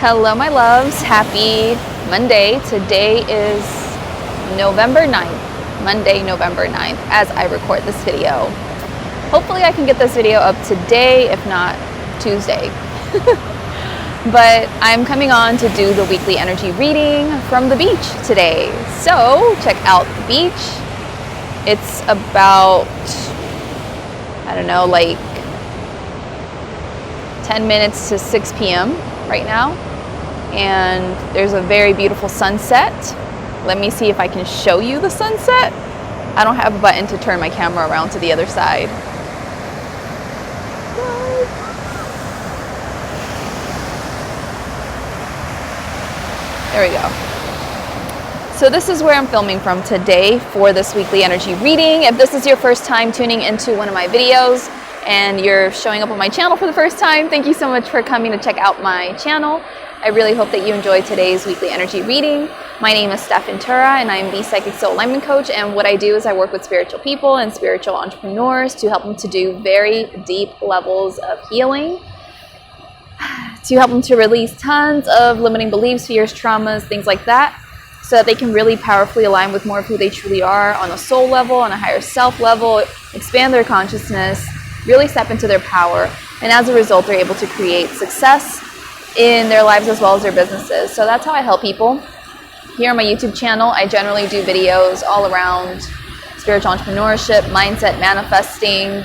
Hello, my loves. Happy Monday. Today is November 9th. Monday, November 9th, as I record this video. Hopefully I can get this video up today, if not Tuesday. But I'm coming on to do the weekly energy reading from the beach today. So check out the beach. It's about, I don't know, like 10 minutes to 6 p.m. right now. And there's a very beautiful sunset. Let me see if I can show you the sunset. I don't have a button to turn my camera around to the other side. There we go. So this is where I'm filming from today for this weekly energy reading. If this is your first time tuning into one of my videos and you're showing up on my channel for the first time, thank you so much for coming to check out my channel. I really hope that you enjoyed today's weekly energy reading. My name is Stef and I'm the Psychic Soul Alignment Coach, and what I do is I work with spiritual people and spiritual entrepreneurs to help them to do very deep levels of healing, to help them to release tons of limiting beliefs, fears, traumas, things like that, so that they can really powerfully align with more of who they truly are on a soul level, on a higher self level, expand their consciousness, really step into their power, and as a result, they're able to create success in their lives as well as their businesses. So that's how I help people. Here on my YouTube channel, I generally do videos all around spiritual entrepreneurship, mindset, manifesting,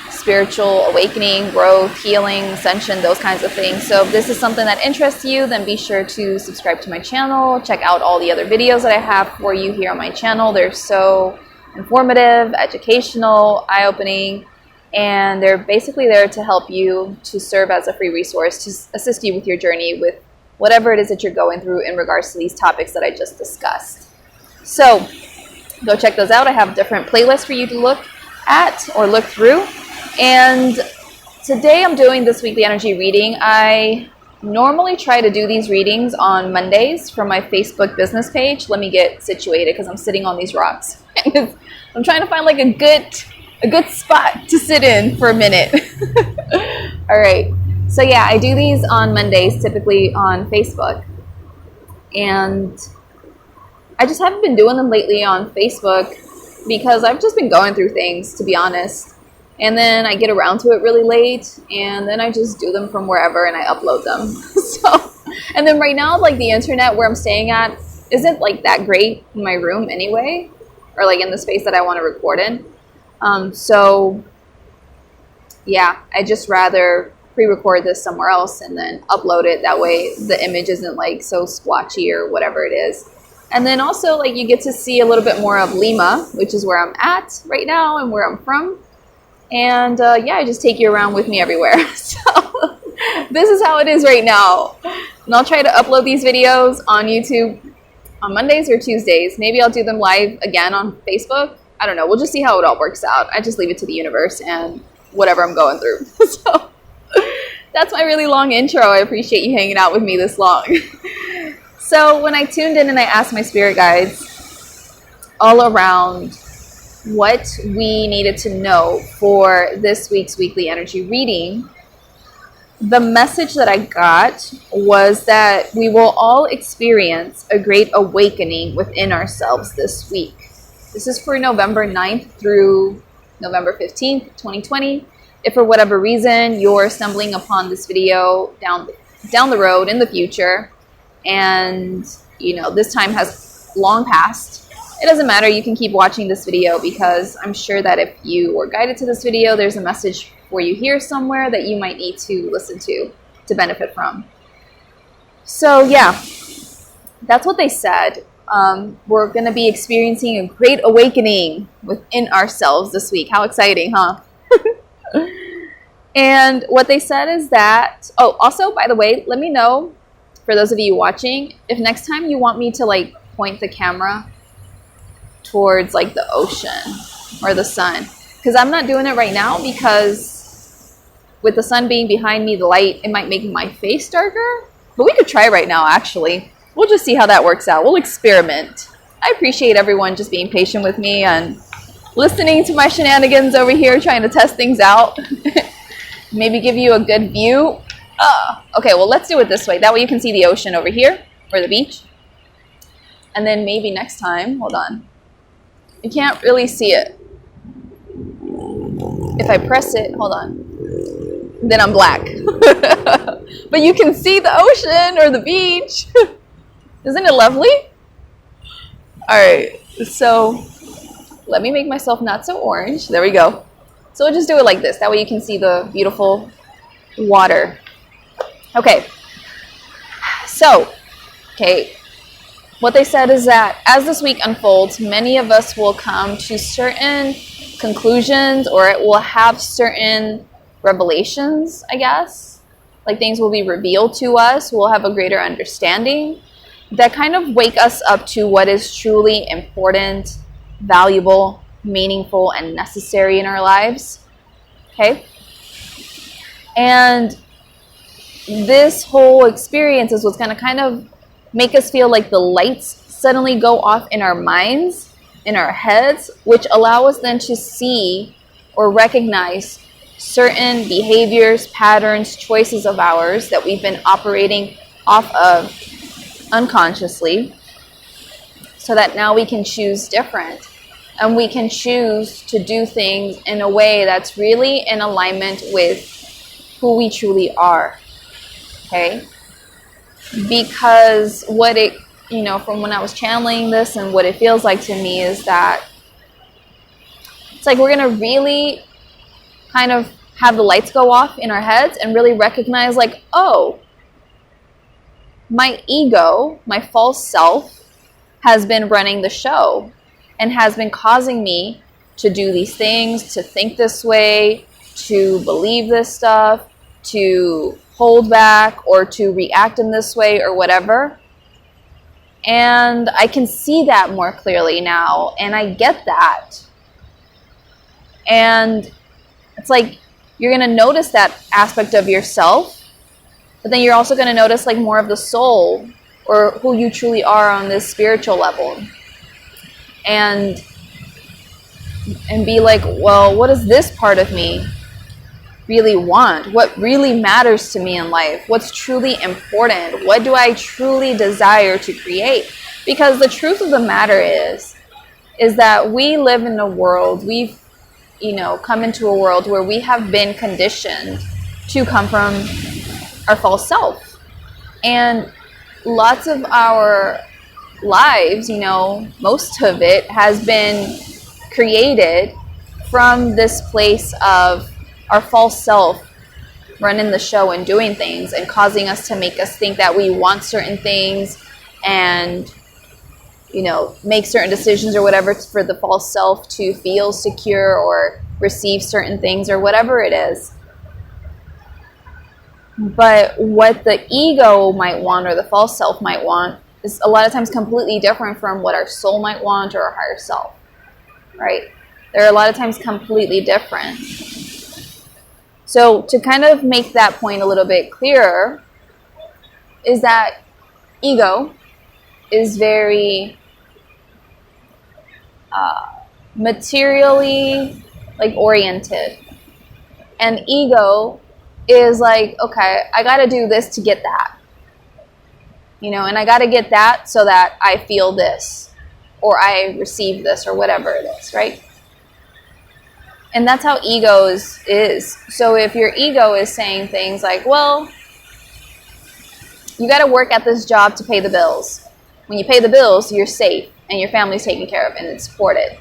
spiritual awakening, growth, healing, ascension, those kinds of things. So if this is something that interests you, then be sure to subscribe to my channel. Check out all the other videos that I have for you here on my channel. They're so informative, educational, eye-opening, and they're basically there to help you, to serve as a free resource, to assist you with your journey with whatever it is that you're going through in regards to these topics that I just discussed. So go check those out. I have different playlists for you to look at or look through. And today I'm doing this weekly energy reading. I normally try to do these readings on Mondays from my Facebook business page. Let me get situated because I'm sitting on these rocks. I'm trying to find like a good spot to sit in for a minute. All right. So yeah, I do these on Mondays, typically on Facebook. And I just haven't been doing them lately on Facebook because I've just been going through things, to be honest. And then I get around to it really late, and then I just do them from wherever and I upload them. And then right now, like the internet where I'm staying at isn't like that great in my room anyway, or like in the space that I want to record in. So yeah, I just rather pre-record this somewhere else and then upload it. That way the image isn't like so splotchy or whatever it is. And then also like you get to see a little bit more of Lima, which is where I'm at right now and where I'm from. And yeah, I just take you around with me everywhere. So this is how it is right now. And I'll try to upload these videos on YouTube on Mondays or Tuesdays. Maybe I'll do them live again on Facebook. I don't know. We'll just see how it all works out. I just leave it to the universe and whatever I'm going through. So that's my really long intro. I appreciate you hanging out with me this long. So when I tuned in and I asked my spirit guides all around what we needed to know for this week's weekly energy reading, the message that I got was that we will all experience a great awakening within ourselves this week. This is for November 9th through November 15th, 2020. If for whatever reason you're stumbling upon this video down the road in the future, and you know this time has long passed, it doesn't matter. You can keep watching this video because I'm sure that if you were guided to this video, there's a message for you here somewhere that you might need to listen to benefit from. So yeah, that's what they said. We're going to be experiencing a great awakening within ourselves this week. How exciting, huh? And what they said is that, oh, also, by the way, let me know, for those of you watching, if next time you want me to like point the camera towards like the ocean or the sun, because I'm not doing it right now because with the sun being behind me, the light, it might make my face darker, but we could try right now, actually. We'll just see how that works out. We'll experiment. I appreciate everyone just being patient with me and listening to my shenanigans over here, trying to test things out. Maybe give you a good view Okay, well, let's do it this way. That way you can see the ocean over here, or the beach. And then maybe next time, hold on. You can't really see it. If I press it, hold on. Then I'm black. But you can see the ocean or the beach. Isn't it lovely? All right, so let me make myself not so orange. There we go. So we'll just do it like this. That way you can see the beautiful water. Okay. So, what they said is that as this week unfolds, many of us will come to certain conclusions, or it will have certain revelations, I guess. Like things will be revealed to us. We'll have a greater understanding that kind of wake us up to what is truly important, valuable, meaningful, and necessary in our lives. Okay? And this whole experience is what's going to kind of make us feel like the lights suddenly go off in our minds, in our heads, which allow us then to see or recognize certain behaviors, patterns, choices of ours that we've been operating off of unconsciously, so that now we can choose different. And we can choose to do things in a way that's really in alignment with who we truly are. Okay? Because what it, from when I was channeling this and what it feels like to me is that it's like we're going to really kind of have the lights go off in our heads and really recognize like, oh, my ego, my false self, has been running the show and has been causing me to do these things, to think this way, to believe this stuff, to hold back, or to react in this way or whatever. And I can see that more clearly now, and I get that. And it's like you're going to notice that aspect of yourself, but then you're also going to notice like more of the soul, or who you truly are on this spiritual level. And be like, well, what does this part of me really want? What really matters to me in life? What's truly important? What do I truly desire to create? Because the truth of the matter is that we live in a world, we've, come into a world where we have been conditioned to come from our false self. And lots of our lives, most of it has been created from this place of our false self running the show and doing things and causing us to make us think that we want certain things and, make certain decisions or whatever for the false self to feel secure or receive certain things or whatever it is. But what the ego might want or the false self might want is a lot of times completely different from what our soul might want or our higher self, right? They're a lot of times completely different. So to kind of make that point a little bit clearer is that ego is very materially oriented, and ego is like, okay, I got to do this to get that, and I got to get that so that I feel this or I receive this or whatever it is, right? And that's how ego is. So if your ego is saying things like, well, you got to work at this job to pay the bills. When you pay the bills, you're safe and your family's taken care of and it's supported.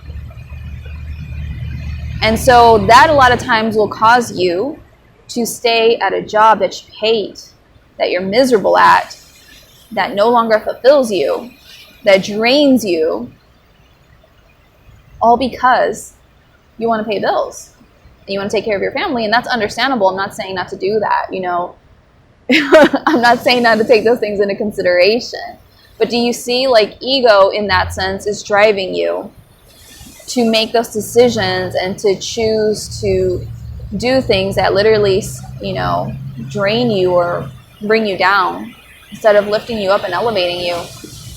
And so that a lot of times will cause you to stay at a job that you hate, that you're miserable at, that no longer fulfills you, that drains you, all because you want to pay bills and you want to take care of your family. And that's understandable. I'm not saying not to do that, I'm not saying not to take those things into consideration. But do you see, ego in that sense is driving you to make those decisions and to choose to do things that literally, drain you or bring you down instead of lifting you up and elevating you.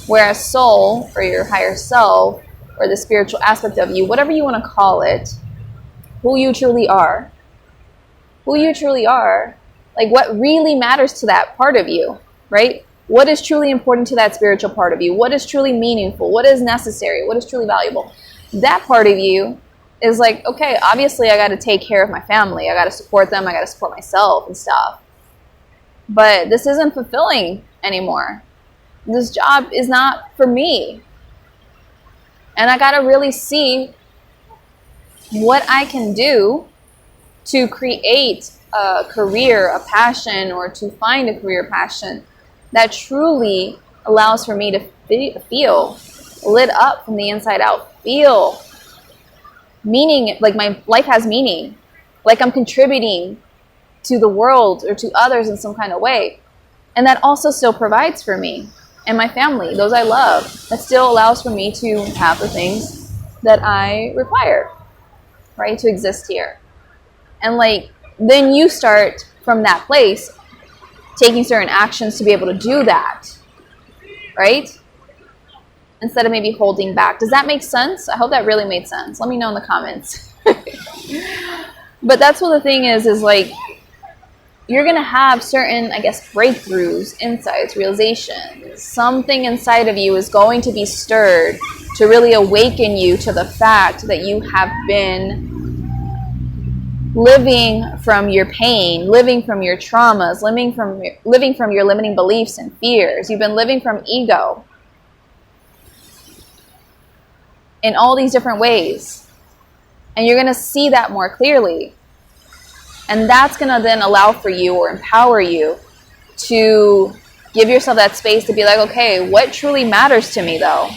Whereas soul, or your higher self, or the spiritual aspect of you, whatever you want to call it, who you truly are Like what really matters to that part of you, right? What is truly important to that spiritual part of you? What is truly meaningful? What is necessary? What is truly valuable? That part of you is like, okay, obviously I got to take care of my family. I got to support them. I got to support myself and stuff. But this isn't fulfilling anymore. This job is not for me. And I got to really see what I can do to create a career, a passion, or to find a career passion that truly allows for me to feel lit up from the inside out. Feel meaning, like my life has meaning. Like I'm contributing to the world or to others in some kind of way. And that also still provides for me and my family, those I love. That still allows for me to have the things that I require, right, to exist here. And like, then you start from that place taking certain actions to be able to do that, right? Instead of maybe holding back. Does that make sense? I hope that really made sense. Let me know in the comments. But that's what the thing is like, you're going to have certain, I guess, breakthroughs, insights, realizations. Something inside of you is going to be stirred to really awaken you to the fact that you have been living from your pain, living from your traumas, living from your limiting beliefs and fears. You've been living from ego in all these different ways. And you're going to see that more clearly. And that's going to then allow for you or empower you to give yourself that space to be like, okay, what truly matters to me though?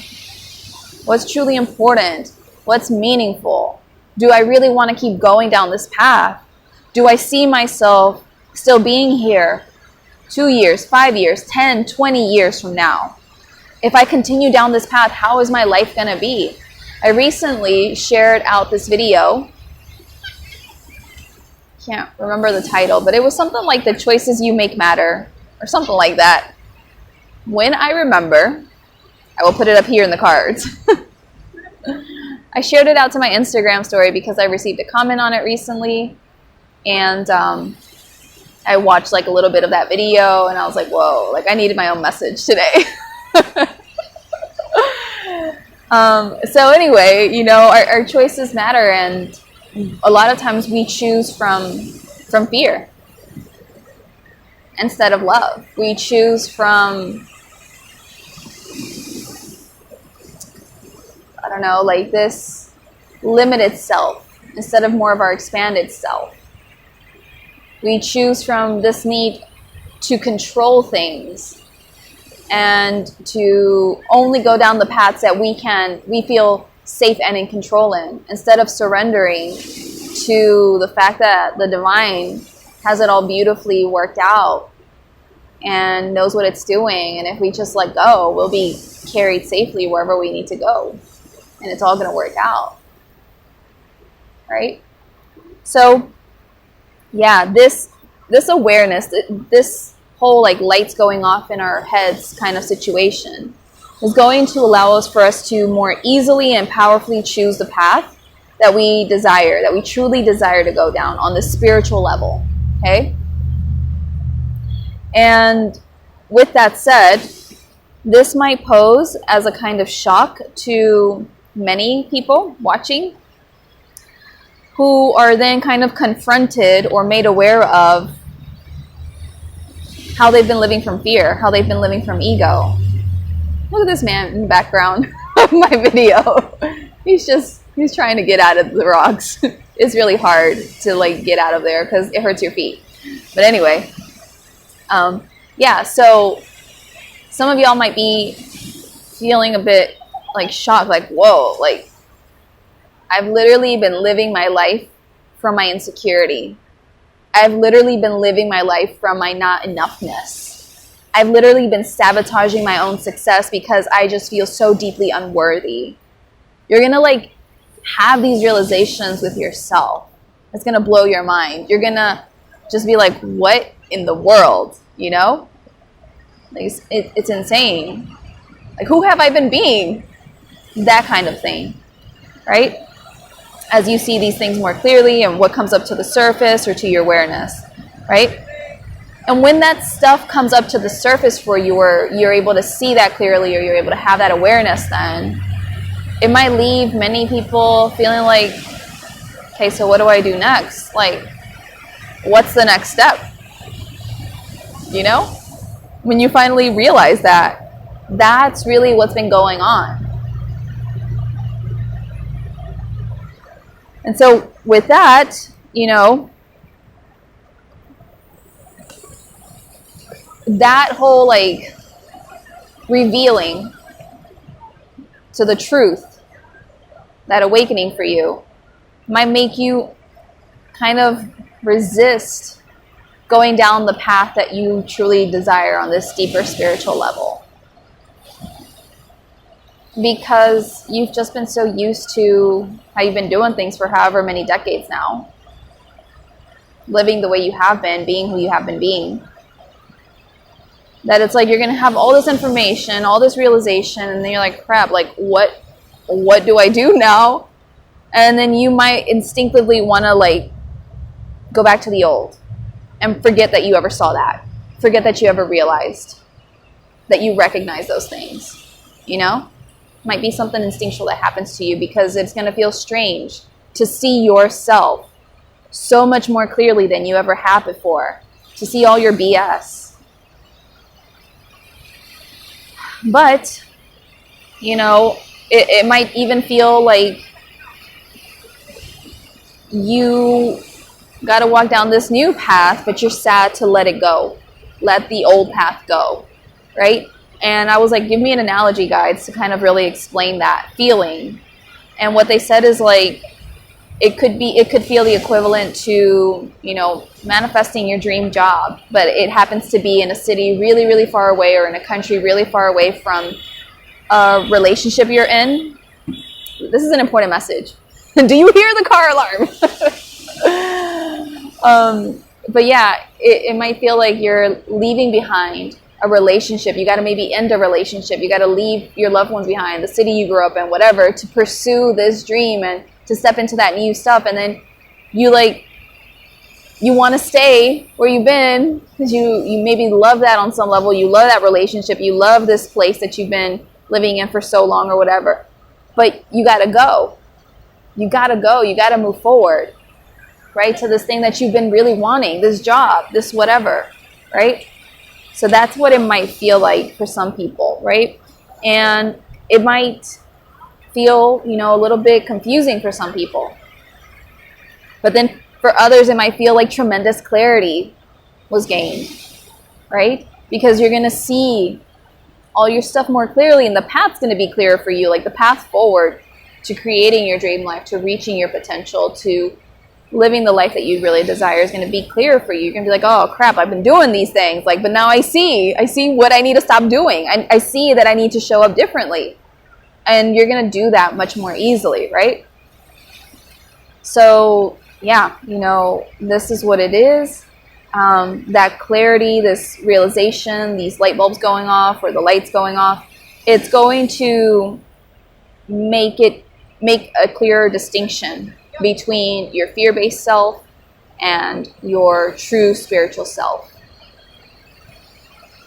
What's truly important? What's meaningful? Do I really want to keep going down this path? Do I see myself still being here 2 years, 5 years, 10, 20 years from now? If I continue down this path, how is my life going to be? I recently shared out this video. Can't remember the title, but it was something like the choices you make matter or something like that. When I remember, I will put it up here in the cards. I shared it out to my Instagram story because I received a comment on it recently, and I watched like a little bit of that video, and I was like, whoa, like I needed my own message today. So anyway, you know, our choices matter, and a lot of times we choose from fear instead of love. We choose from, I don't know, like this limited self instead of more of our expanded self. We choose from this need to control things and to only go down the paths that we feel safe and in control in, instead of surrendering to the fact that the divine has it all beautifully worked out and knows what it's doing. And if we just let go, we'll be carried safely wherever we need to go. And it's all going to work out. Right? So, yeah, this awareness, this whole like lights going off in our heads kind of situation is going to allow for us to more easily and powerfully choose the path that we desire, that we truly desire to go down on the spiritual level. Okay? And with that said, this might pose as a kind of shock to many people watching who are then kind of confronted or made aware of how they've been living from fear, how they've been living from ego. Look at this man in the background of my video. He's trying to get out of the rocks. It's really hard to like get out of there because it hurts your feet. But anyway, yeah, so some of y'all might be feeling a bit like shocked, like, whoa, like I've literally been living my life from my insecurity. I've literally been living my life from my not enoughness. I've literally been sabotaging my own success because I just feel so deeply unworthy. You're going to like have these realizations with yourself. It's going to blow your mind. You're going to just be like, what in the world? You know? Like, it's insane. Like, who have I been being? That kind of thing. Right? As you see these things more clearly and what comes up to the surface or to your awareness. Right? And when that stuff comes up to the surface for you, or you're able to see that clearly, or you're able to have that awareness, then it might leave many people feeling like, okay, so what do I do next? Like, what's the next step? You know? When you finally realize that, that's really what's been going on. And so with that, you know, that whole like revealing to the truth, that awakening for you, might make you kind of resist going down the path that you truly desire on this deeper spiritual level. Because you've just been so used to how you've been doing things for however many decades now. Living the way you have been, being who you have been being. That it's like you're going to have all this information, all this realization, and then you're like, crap, like what do I do now? And then you might instinctively want to like go back to the old and forget that you ever saw that. Forget that you ever realized that you recognize those things, you know? Might be something instinctual that happens to you because it's going to feel strange to see yourself so much more clearly than you ever have before, to see all your BS. But, you know, it might even feel like you got to walk down this new path, but you're sad to let it go. Let the old path go, right? And I was like, give me an analogy, guides, to kind of really explain that feeling. And what they said is like, it could feel the equivalent to, you know, manifesting your dream job, but it happens to be in a city really, really far away, or in a country really far away from a relationship you're in. This is an important message. Do you hear the car alarm? But yeah, it might feel like you're leaving behind a relationship. You got to maybe end a relationship. You got to leave your loved ones behind, the city you grew up in, whatever, to pursue this dream and to step into that new stuff. And then you want to stay where you've been because you maybe love that on some level. You love that relationship. You love this place that you've been living in for so long or whatever. But you got to go. You got to go. You got to move forward, right? To this thing that you've been really wanting, this job, this whatever, right? So that's what it might feel like for some people, right? And it might feel, you know, a little bit confusing for some people. But then for others, it might feel like tremendous clarity was gained, right? Because you're going to see all your stuff more clearly, and the path's going to be clearer for you, like the path forward to creating your dream life, to reaching your potential, to living the life that you really desire is going to be clearer for you. You're going to be like, oh crap, I've been doing these things, like, but now I see what I need to stop doing. I see that I need to show up differently. And you're going to do that much more easily, right? So yeah, you know, this is what it is. That clarity, this realization, these light bulbs going off, or the lights going off, it's going to make a clearer distinction between your fear-based self and your true spiritual self.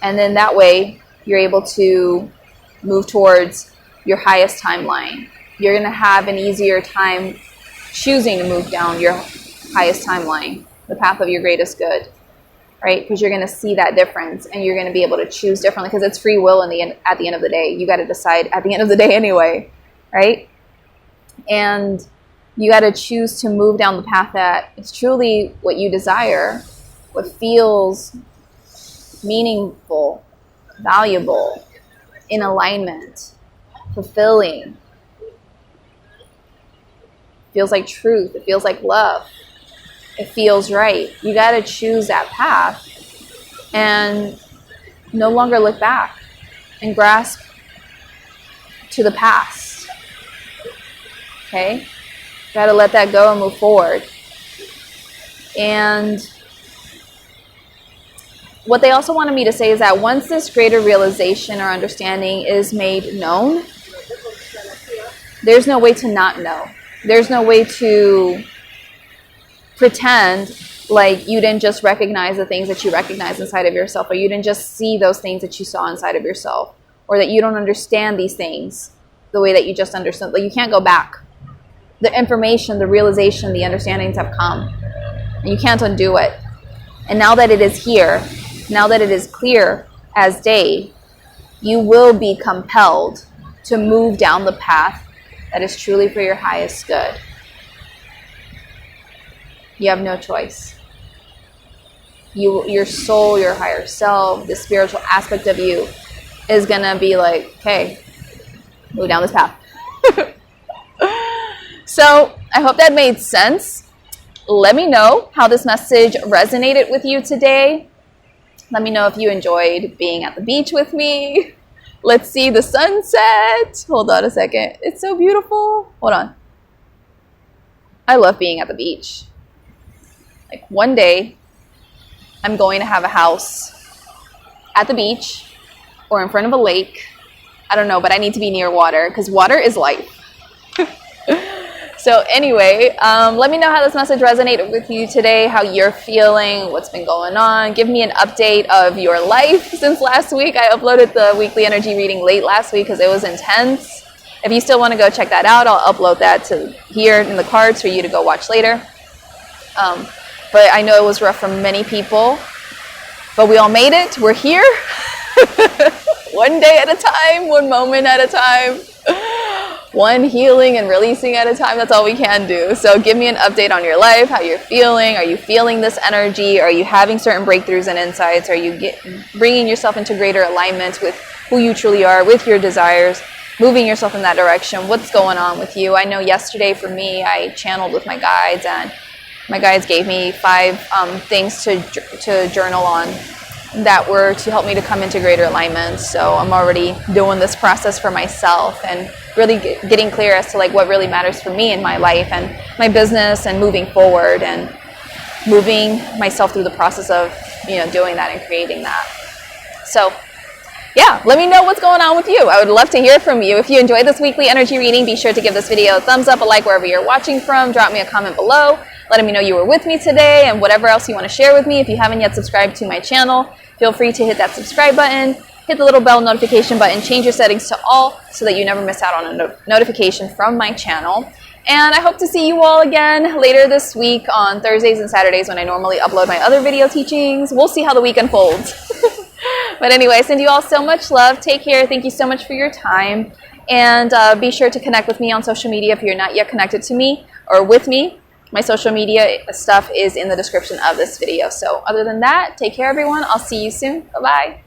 And then that way, you're able to move towards your highest timeline. You're going to have an easier time choosing to move down your highest timeline, the path of your greatest good, right? Because you're going to see that difference, and you're going to be able to choose differently, because it's free will at the end of the day. You got to decide at the end of the day anyway, right? And you got to choose to move down the path that is truly what you desire, what feels meaningful, valuable, in alignment, fulfilling. Feels like truth. It feels like love. It feels right. You got to choose that path and no longer look back and grasp to the past. Okay? Got to let that go and move forward. And what they also wanted me to say is that once this greater realization or understanding is made known, there's no way to not know. There's no way to pretend Like you didn't just recognize the things that you recognize inside of yourself, or you didn't just see those things that you saw inside of yourself, or that you don't understand these things the way that you just understood. Like you can't go back. The information, the realization, the understandings have come, and you can't undo it. And now that it is here, now that it is clear as day, you will be compelled to move down the path that is truly for your highest good. You have no choice. Your soul, your higher self, the spiritual aspect of you is going to be like, okay, move down this path. So I hope that made sense. Let me know how this message resonated with you today. Let me know if you enjoyed being at the beach with me. Let's see the sunset. Hold on a second. It's so beautiful. Hold on. I love being at the beach. Like one day, I'm going to have a house at the beach or in front of a lake. I don't know, but I need to be near water because water is life. So anyway, let me know how this message resonated with you today, how you're feeling, what's been going on. Give me an update of your life since last week. I uploaded the weekly energy reading late last week because it was intense. If you still want to go check that out, I'll upload that to here in the cards for you to go watch later. But I know it was rough for many people, but we all made it. We're here. One day at a time, one moment at a time. One healing and releasing at a time. That's all we can do. So give me an update on your life, how you're feeling. Are you feeling this energy? Are you having certain breakthroughs and insights? Are you bringing yourself into greater alignment with who you truly are, with your desires, moving yourself in that direction? What's going on with you? I know yesterday for me, I channeled with my guides, and my guides gave me 5 things to journal on that were to help me to come into greater alignment. So I'm already doing this process for myself and really getting clear as to like what really matters for me in my life and my business and moving forward and moving myself through the process of, doing that and creating that. So yeah, let me know what's going on with you. I would love to hear from you. If you enjoyed this weekly energy reading, be sure to give this video a thumbs up, a like wherever you're watching from. Drop me a comment below, letting me know you were with me today and whatever else you want to share with me. If you haven't yet subscribed to my channel, feel free to hit that subscribe button, hit the little bell notification button, change your settings to all so that you never miss out on a notification from my channel. And I hope to see you all again later this week on Thursdays and Saturdays when I normally upload my other video teachings. We'll see how the week unfolds. But anyway, I send you all so much love. Take care. Thank you so much for your time. And be sure to connect with me on social media if you're not yet connected to me or with me. My social media stuff is in the description of this video. So other than that, take care, everyone. I'll see you soon. Bye-bye.